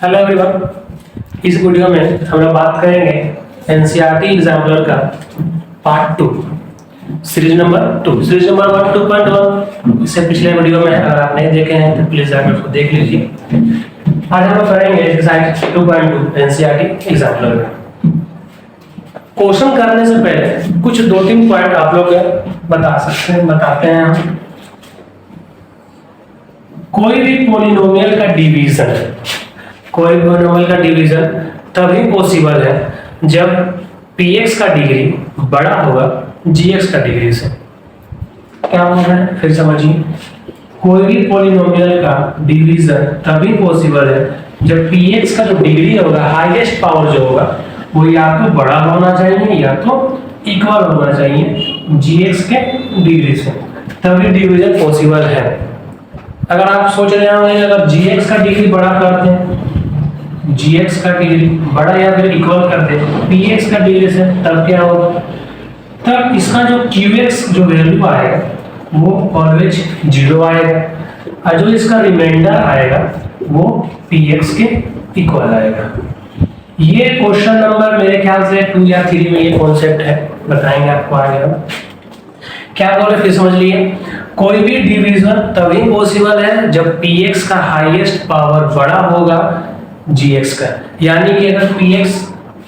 Hello everyone, इस video में हम लोग बात करेंगे एनसीईआरटी एग्जाम्पलर का पार्ट 2 सीरीज नंबर 1 2.1। इससे पिछले वीडियो में अगर आप नहीं देखे हैं तो प्लीज जाकर उसको देख लीजिए। आज हम लोग करेंगे एक्सरसाइज 2.2 एनसीईआरटी एग्जाम्पलर का। क्वेश्चन करने से पहले कुछ 2-3 पॉइंट आप लोग बताते हैं हम। कोई भी पॉलिनोमियल का डिवीजन तभी पॉसिबल है जब px का डिग्री बड़ा होगा gx का डिग्री से। क्या होगा फिर समझिए, कोई भी पॉलिनोमियल का डिवीजन तभी पॉसिबल है जब px का जो डिग्री होगा, हाईएस्ट पावर जो होगा, वो या तो बड़ा होना चाहिए या तो इक्वल होना चाहिए gx के डिग्री से, तभी डिवीजन पॉसिबल है। अगर आप सोच रहे होंगे अगर gx का डिग्री बड़ा करते हैं, gx का डिग्री बड़ा या फिर इक्वल करते हैं px का डिग्री से, तब क्या होगा? तब इसका जो qx जो वैल्यू आएगा वो ऑलवेज 0 आएगा और जो इसका रिमाइंडर आएगा वो px के इक्वल आएगा। ये क्वेश्चन नंबर मेरे ख्याल से 2 या 3 में ये कॉन्सेप्ट है, बताएंगे आपको आगे। क्या बोले फिर समझ लिए, कोई भी डिवीजन तभी पॉसिबल है जब px का हाईएस्ट पावर बड़ा होगा gx का। यानी कि अगर px,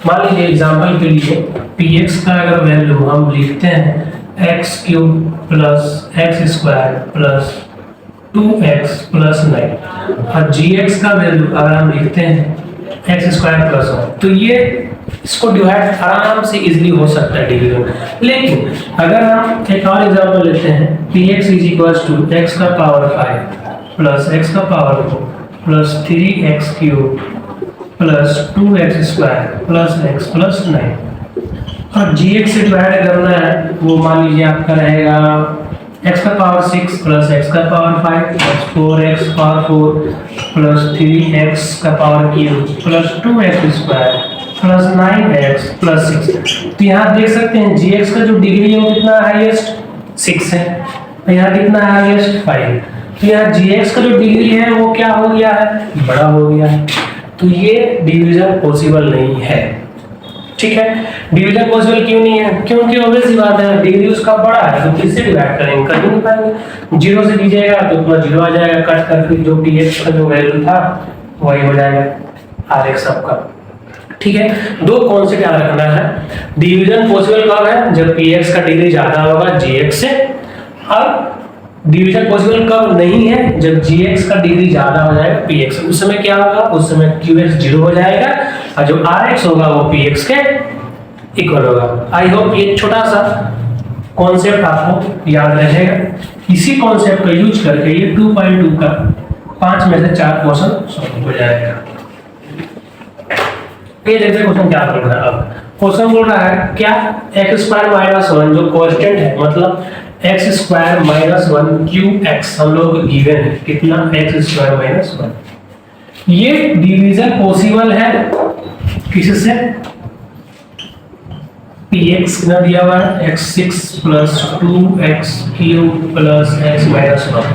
मान लीजिए एग्जांपल के लिए px का अगर वैल्यू हम लिखते हैं x³ + x² + 2x + 9 और gx का वैल्यू अगर हम लिखते हैं x² + 1, तो ये इसको डिवाइड आराम से इजीली हो सकता है डिवीजन। लेकिन अगर हम एक और एग्जांपल लेते हैं px = x का पावर 5 + x का पावर 4 + 3x³ + 2x² + x + 9 और gx से डिवाइड करना है, वो मान लीजिए आपका रहेगा x का पावर 6 + x का पावर 5 + 4x पावर 4 + 3x का पावर 3 + 2x² + 9x + 6। तो यहाँ देख सकते हैं gx का जो डिग्री है वो कितना हाईएस्ट 6 है, और यहाँ कितना हाईएस्ट 5। तो यहाँ gx का जो डिग्री है वो क्या हो गया है, बड़ा हो गया है। तो ये डिवीजन पॉसिबल नहीं है। ठीक है, डिवीजन पॉसिबल क्यों नहीं है? क्योंकि ऑब्वियस सी बात है, डिग्री उसका बड़ा है तो किससे डिवाइड करेंगे, कर ही नहीं पाएंगे। 0 से दीजिएगा तो पूरा 0 आ जाएगा, कट करके जो px का जो वैल्यू था वही हो जाएगा rx सबका। ठीक है, दो कॉन्सेप्ट याद रखना है। डिवीजन पॉसिबल कब है, जब px का डिग्री ज्यादा होगा gx से, और डिवीजन पॉसिबल कब नहीं है, जब gx का डिग्री ज्यादा हो जाएगा px से। उस समय क्या होगा, उस समय qx 0 हो जाएगा और जो rx होगा वो px के इक्वल होगा। आई होप ये छोटा सा कॉन्सेप्ट आपको याद रहेगा। इसी कॉन्सेप्ट का यूज करके ये 2.2 का 5 में से 4 क्वेश्चन सॉल्व हो जाएगा। ये देखते क्वेश्चन क्या बोल रहा है। अब क्वेश्चन बोल रहा है क्या x² - 1 जो कांस्टेंट है, मतलब x² - 1 qx हम लोग गिवन है, कितना x² - 1। ये डिवीजन पॉसिबल है किससे, px कितना दिया हुआ है x6 + 2x³ + x - 1।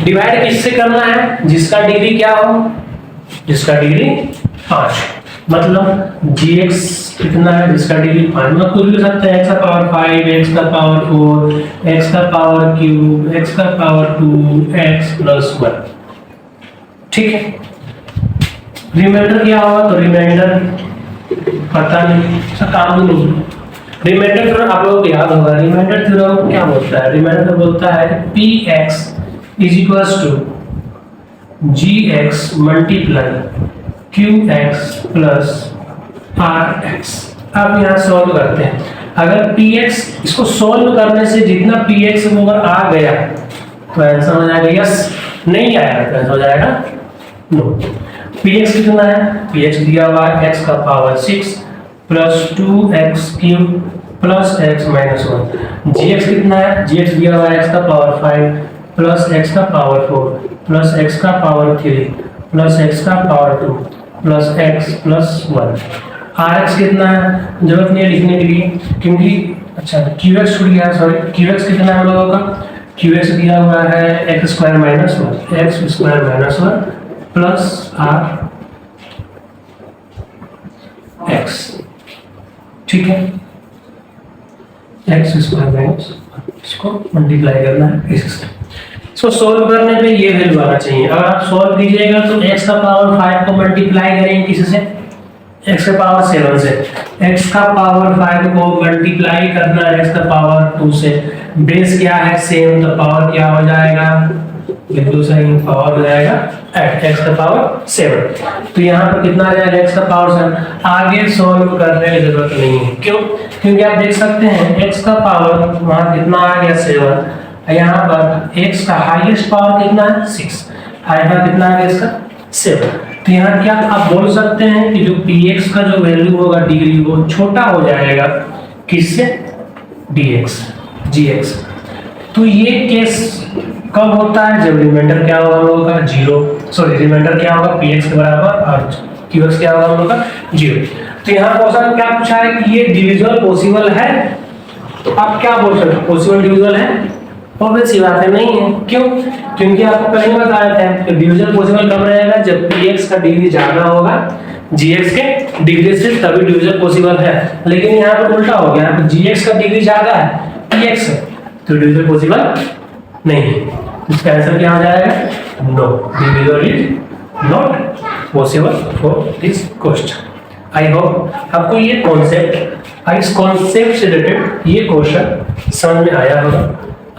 डिवाइड किससे करना है, जिसका डिग्री क्या हो, जिसका डिग्री 5, मतलब gx कितना है, जिसका डिग्री 5। मतलब कुछ भी सकते हैं, x का पावर 5, x का पावर 4, x का पावर क्यूब, x का पावर 2, x + 1। ठीक है, रिमाइंडर क्या होगा, तो रिमाइंडर पता नहीं, इसका काम भी नहीं। रिमाइंडर थ्योरम आप लोगों को याद होगा। रिमाइंडर थ्योरम क्या बोलता है, रिमाइंडर बोलता है px = gx × qx + rx। अब यहाँ सॉल्व करते हैं। अगर px, इसको सॉल्व करने से जितना px वो अगर आ गया तो आंसर हो जाएगा यस, नहीं आया तो आंसर हो जाएगा नो। px कितना है, px दिया हुआ है x का पावर 6 + 2x³ + x - 1। gx कितना है, gx दिया हुआ है x का पावर 5 + x का पावर 4 + x का पावर 3 + x का पावर 2 + x + 1। rx कितना है, जरूरत नहीं है लिखने के लिए क्योंकि अच्छा qx छूट गया, सॉरी qx कितना है हम लोगों का, qx दिया हुआ है x² - 1 + r एक्स, ठीक है, एक्स स्क्वायर माइनस इसको मल्टीप्लाई करना है इससे। इसको सोल्व करने पे ये वैल्यू आना चाहिए। अगर आप सोल्व कीजिएगा तो x का पावर 5 को मल्टीप्लाई करेंगे किससे, x का पावर 7 से, x का पावर 5 को मल्टीप्लाई करना है x का पावर 2 से, बेस क्या है सेम, तो पावर क्या हो जाएगा, बिंदु से पावर हो जाएगा x का पावर 7। तो यहाँ पर कितना आ जाएगा x का पावर 7। आगे सोल्व करने की जरूरत नहीं है, क्यों, क्योंकि आप देख सकते हैं x का पावर वहाँ कितना आ गया 7, यहाँ पर x का हाईएस्ट पावर कितना है 6, हाईएस्ट कितना आ गया इसका 7। तो यहाँ क्या आप बोल सकते हैं कि जो px का जो वैल्यू होगा डिग्री वो छोटा हो जाएगा किससे, dx gx। तो ये केस कब होता है, जब रिमाइंडर क्या होगा हम लोगों का 0, सॉरी रिमाइंडर क्या होगा px के बराबर और qx क्या होगा हम लोगों का 0। तो यहाँ क्वेश्चन क्या पूछा है कि ये डिविजिबल पॉसिबल है, तो आप क्या बोल सकते हैं पॉसिबल डिविजिबल है, ऑब्वियस सी बात है नहीं है, क्यों, क्योंकि आपको पहले ही बताया था कि डिवीजन पॉसिबल कब रहेगा, जब px का डिग्री ज्यादा होगा gx के डिग्री से, तभी डिवीजन पॉसिबल है। लेकिन यहाँ पर उल्टा हो गया, gx का डिग्री ज्यादा है px से, तो डिवीजन पॉसिबल नहीं है। इसका आंसर क्या हो जाएगा, no, division is not possible for this question. I hope आपको ये कॉन्सेप्ट, इस कॉन्सेप्ट से रिलेटेड ये क्वेश्चन समझ में आया होगा।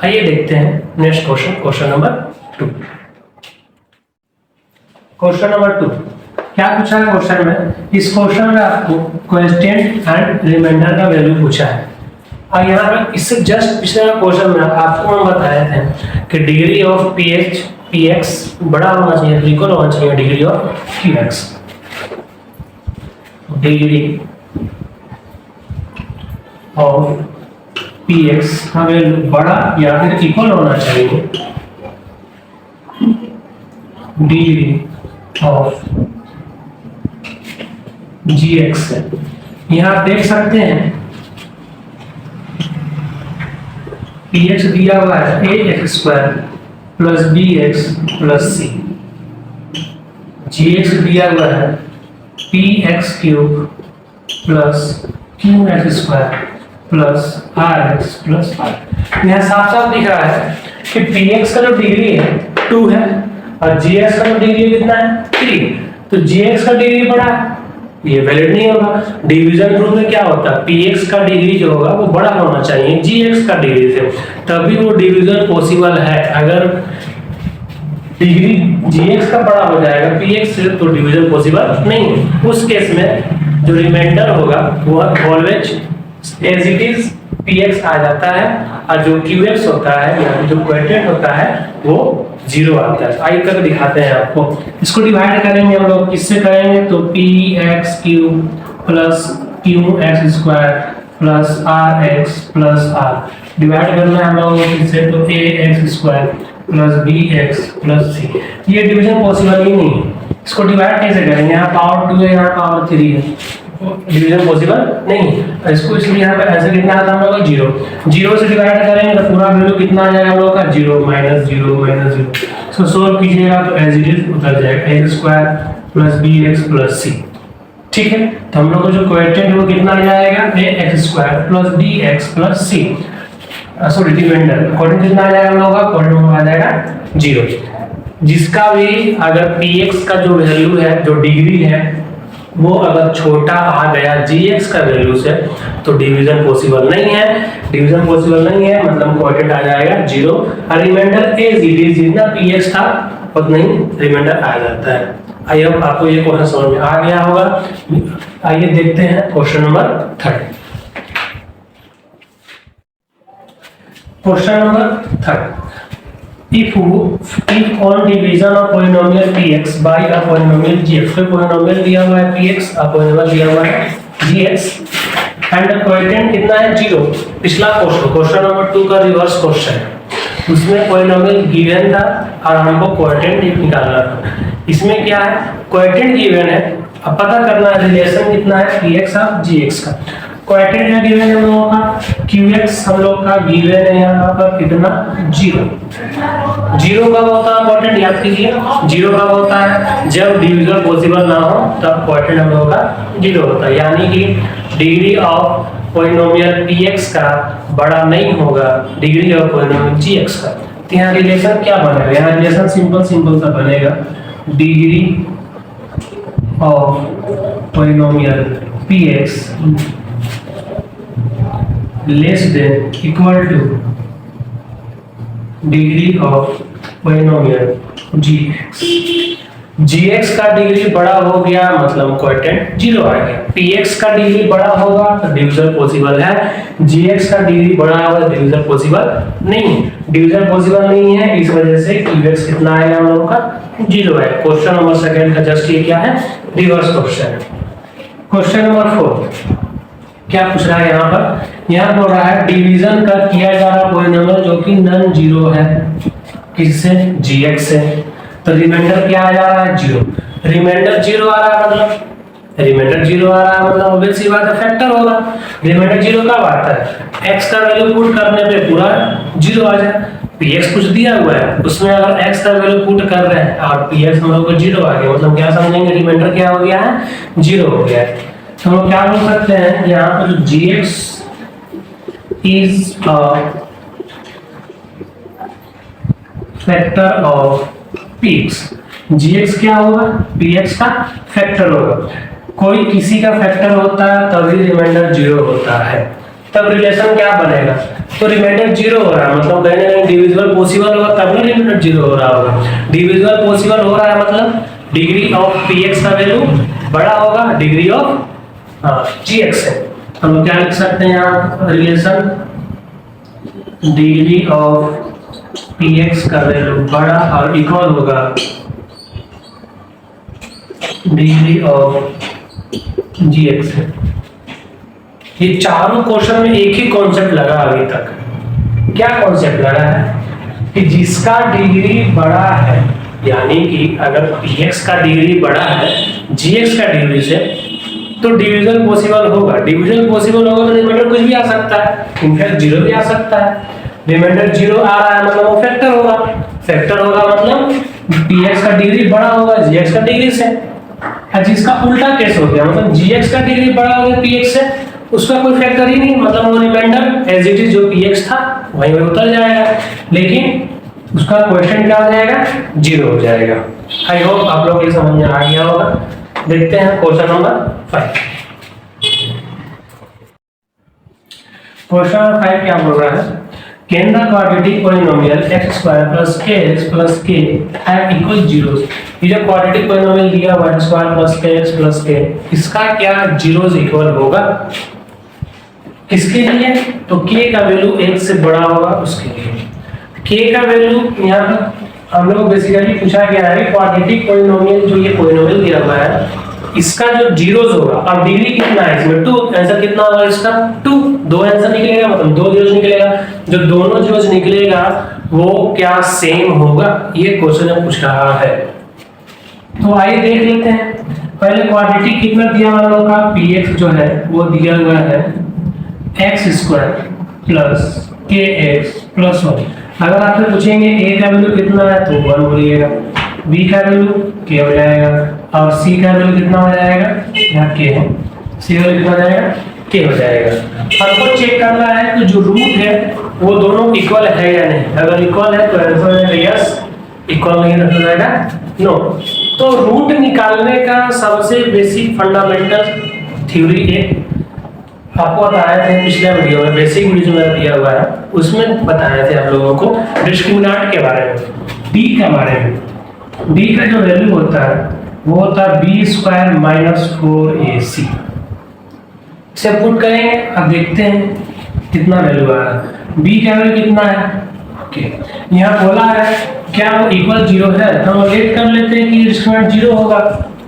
आइए देखते हैं next question, question number 2। Question number 2 क्या पूछा है क्वेश्चन में, इस क्वेश्चन में आपको कांस्टेंट एंड रिमाइंडर का वैल्यू पूछा है। और यहाँ पर इससे जस्ट पिछले क्वेश्चन में आपको हम बताए थे कि डिग्री ऑफ px बड़ा होना चाहिए, इक्वल होना चाहिए degree of qx, degree of px का वैल्यू बड़ा या फिर इक्वल होना चाहिए डिग्री ऑफ gx। यहाँ आप देख सकते हैं px दिया हुआ है ax square plus bx plus c, gx दिया हुआ है px cube plus qx square plus rx plus r। यहाँ साफ साफ दिख रहा है कि px का जो डिग्री है 2 है और gx का जो डिग्री कितना है 3, तो gx का डिग्री बड़ा है, ये वैलिड नहीं होगा। डिवीजन रूल में क्या होता है, px का डिग्री जो होगा वो बड़ा होना चाहिए gx का डिग्री से, तभी वो डिवीजन पॉसिबल है। अगर डिग्री gx का बड़ा हो जाएगा px से तो डिवीजन पॉसिबल नहीं है। उस केस में जो रिमाइंडर होगा वो always as it is px आ जाता है और जो qx होता है यानी जो क्वोटिएंट होता है वो 0 आता है। आइए करके दिखाते हैं आपको। इसको डिवाइड करेंगे हम लोग, किससे करेंगे, तो px cube plus qx square plus rx plus r divide करना है हम लोगों को किससे, तो ax square plus bx plus c। ये डिवीजन पॉसिबल ही नहीं है, इसको डिवाइड कैसे करेंगे, यहाँ पावर 2 है यहाँ पावर 3 है, डिवीजन पॉसिबल नहीं है। इसको इसलिए यहाँ पे आंसर कितना आता है हम लोग का 0, 0 से डिवाइड करेंगे तो पूरा वैल्यू कितना आ जाएगा हम लोग का 0 माइनस 0 माइनस 0। इसको सोल्व कीजिएगा तो एज इट इज उतर जाएगा x square plus bx plus c, ठीक है। तो हम लोग को जो क्वोटिएंट है वो कितना आ जाएगा ax square plus bx plus c, sorry reminder quotient कितना आ जाएगा हम लोग का, क्वोटिएंट आ जाएगा 0, जिसका भी अगर px का जो वैल्यू है जो डिग्री है वो अगर छोटा आ गया gx का वैल्यू से तो डिवीजन पॉसिबल नहीं है। डिवीजन पॉसिबल नहीं है मतलब क्वोटिएंट आ जाएगा 0 और रिमाइंडर एज इट इज, जितना px था उतना ही रिमाइंडर आ जाता है। आई होप आपको ये क्वेश्चन समझ में आ गया होगा। आइए देखते हैं question number 3। Question number 3, if on division of polynomial px by a polynomial gx, कोई polynomial दिया हुआ है px, a polynomial दिया हुआ है gx and the quotient कितना है 0। पिछला क्वेश्चन नंबर 2 का रिवर्स क्वेश्चन है, उसमें polynomial गिवन था और हमको quotient निकालना था। इसमें क्या है, quotient गिवन है, अब पता करना है रिलेशन कितना है px और gx का। क्वाड्रेंट है गिवन हम लोगों का qx हम लोग का गिवन है यहाँ पर कितना 0। 0 कब होता है क्वाड्रेंट याद कीजिए, 0 कब होता है जब डिविजन पॉसिबल ना हो तब क्वाड्रेंट हम लोगों का 0 होता है, यानी कि डिग्री ऑफ पॉलिनोमियल px का बड़ा नहीं होगा डिग्री ऑफ पॉलिनोमियल gx का। तो यहाँ रिलेशन क्या बनेगा, यहाँ रिलेशन सिंपल सा बनेगा, degree of polynomial px less than equal two degree of polynomial gx। gx का डिग्री बड़ा हो गया मतलब क्वोटिएंट 0 आ गया, px का डिग्री बड़ा होगा तो डिवीजन पॉसिबल है, gx का डिग्री बड़ा होगा डिवीजन पॉसिबल नहीं है, डिवीजन पॉसिबल नहीं है इस वजह से qx कितना आएगा हम लोगों का 0 है। क्वेश्चन नंबर सेकंड का जस्ट ये क्या है रिवर्स क्वेश्चन। क्वेश्चन नंबर 4 क्या पूछ रहा है यहाँ पर, यहाँ बोल रहा है डिवीजन का किया जा रहा पॉलिनोमियल जो कि नॉन जीरो है, किससे gx से, तो रिमाइंडर क्या आ जा रहा है 0, रिमाइंडर 0 आ रहा है मतलब रिमाइंडर 0 आ रहा है मतलब ऑब्वियस सी बात है फैक्टर होगा। रिमाइंडर 0 कब आता है, x का वैल्यू पुट करने पे पूरा 0 आ जाए, px कुछ दिया हुआ है उसमें अगर x का वैल्यू पुट कर रहे हैं और px हम लोग को 0 आ गया मतलब क्या समझेंगे रिमाइंडर क्या हो गया है 0 हो गया है। तो हम लोग क्या बोल सकते हैं यहाँ पर जो gx is factor of px, gx क्या होगा px का फैक्टर होगा, कोई किसी का फैक्टर होता है तभी रिमाइंडर 0 होता है, तब रिलेशन क्या बनेगा, तो रिमाइंडर 0 हो रहा है मतलब कहीं ना कहीं डिविजिबल पॉसिबल होगा तब ना रिमाइंडर 0 हो रहा होगा, डिविजिबल पॉसिबल हो रहा है मतलब डिग्री ऑफ px का वैल्यू बड़ा होगा डिग्री ऑफ gx से। हम लोग क्या लिख सकते हैं यहाँ रिलेशन डिग्री ऑफ px का वैल्यू बड़ा और इक्वल होगा डिग्री ऑफ gx से। ये चारों क्वेश्चन में एक ही कॉन्सेप्ट लगा अभी तक, क्या कॉन्सेप्ट लगा है कि जिसका डिग्री बड़ा है यानी कि अगर px का डिग्री बड़ा है gx का डिग्री से तो डिवीजन पॉसिबल होगा, डिवीजन पॉसिबल होगा तो रिमाइंडर कुछ भी आ सकता है, इनफैक्ट 0 भी आ सकता है। रिमाइंडर 0 आ रहा है मतलब वो फैक्टर होगा, फैक्टर होगा मतलब px का डिग्री बड़ा होगा gx का डिग्री से, और जिसका उल्टा केस हो गया मतलब gx का डिग्री बड़ा हो गया px से उसका कोई फैक्टर ही नहीं मतलब वो रिमाइंडर एज इट इज जो px था वहीं पे उतर जाएगा, लेकिन उसका क्वेश्चन क्या हो जाएगा 0 हो जाएगा। आई होप आप लोग ये समझ में आ गया होगा। देखते हैं क्वेश्चन नंबर 5। क्वेश्चन नंबर 5 क्या बोल रहा है, can the quadratic polynomial x square plus kx plus k have equal zeros। ये जो quadratic polynomial दिया हुआ है x square plus kx plus k इसका क्या zeros इक्वल होगा, किसके लिए, तो k का वैल्यू 1 से बड़ा होगा उसके लिए। k का वैल्यू यहाँ पर हम लोग बेसिकली पूछा गया है क्वाड्रेटिक पॉलिनोमियल जो ये पॉलिनोमियल दिया हुआ है इसका जो जीरोस होगा और डिग्री कितना है इसमें 2, आंसर कितना होगा इसका 2, 2 आंसर निकलेगा मतलब 2 जीरोस निकलेगा, जो दोनों जीरोस निकलेगा वो क्या सेम होगा, ये क्वेश्चन पूछ रहा है। तो आइए देख लेते हैं। पहले क्वाड्रेटिक कितना दिया हुआ लोगों का px जो है वो दिया हुआ है x² प्लस kx प्लस 1। अगर आपसे पूछेंगे a का वैल्यू कितना है तो 1 बोलिएगा, b का वैल्यू k हो जाएगा और c का वैल्यू कितना हो जाएगा, यहाँ k है, c का वैल्यू कितना हो जाएगा k हो जाएगा। हमको चेक करना है कि जो रूट है वो दोनों इक्वल है या नहीं, अगर इक्वल है तो आंसर हो जाएगा यस, इक्वल नहीं है तो हो जाएगा नो। तो रूट निकालने का सबसे बेसिक फंडामेंटल थ्योरी एक आपको बताए थे पिछले वीडियो में, बेसिक वीडियो में दिया हुआ है उसमें बताए थे आप लोगों को डिस्क्रिमिनेंट के बारे में, d के बारे में। d का जो वैल्यू होता है वो होता है b² माइनस 4ac। इसे पुट करेंगे अब देखते हैं कितना वैल्यू आ रहा है, b का वैल्यू कितना है ओके यहाँ बोला है क्या वो इक्वल 0 है तो हम लेट कर लेते हैं कि डिस्क्रिमिनेंट 0 होगा,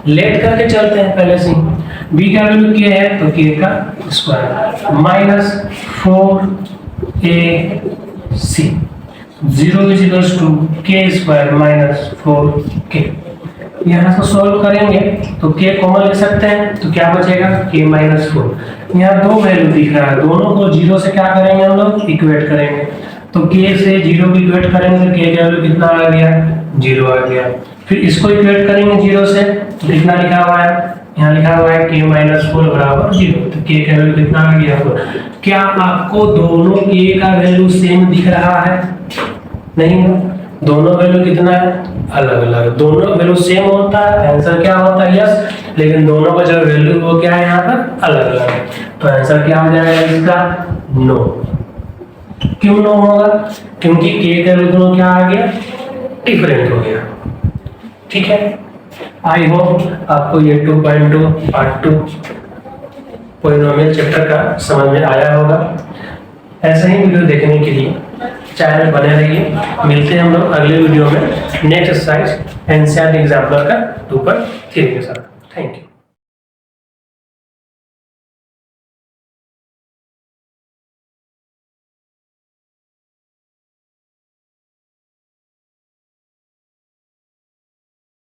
लेट करके चलते हैं पहले से। b का वैल्यू क्या है तो k का square minus 4ac 0 is equals to k² minus 4k। यहाँ से सॉल्व करेंगे तो k कॉमन ले सकते हैं, तो क्या बचेगा k माइनस 4। यहाँ दो वैल्यू दिख रहा है, दोनों को जीरो से क्या करेंगे हम लोग इक्वेट करेंगे, तो k से जीरो को इक्वेट करेंगे तो k का वैल्यू कितना आ गया 0 आ गया। फिर इसको इक्वेट करेंगे जीरो से तो कितना लिखा हुआ है, यहाँ लिखा हुआ है k माइनस 4 बराबर 0, तो k का वैल्यू कितना आ गया 4। क्या आपको दोनों k का वैल्यू सेम दिख रहा है? नहीं, दोनों वैल्यू कितना है अलग अलग, दोनों वैल्यू सेम होता है आंसर क्या होता है यस, लेकिन दोनों का जो वैल्यू वो क्या है यहाँ पर अलग अलग है, तो आंसर क्या हो जाएगा इसका नो। क्यों नो होगा? क्योंकि k का वैल्यू दोनों क्या आ गया डिफरेंट हो गया। ठीक है, आई होप आपको ये 2.2 पार्ट 2 पॉलिनोमियल चैप्टर का समझ में आया होगा। ऐसे ही वीडियो देखने के लिए चैनल बने रहिए। मिलते हैं हम लोग अगले वीडियो में नेक्स्ट एक्सरसाइज एनसीईआरटी एग्जाम्पलर का 2.3 के साथ। Thank you.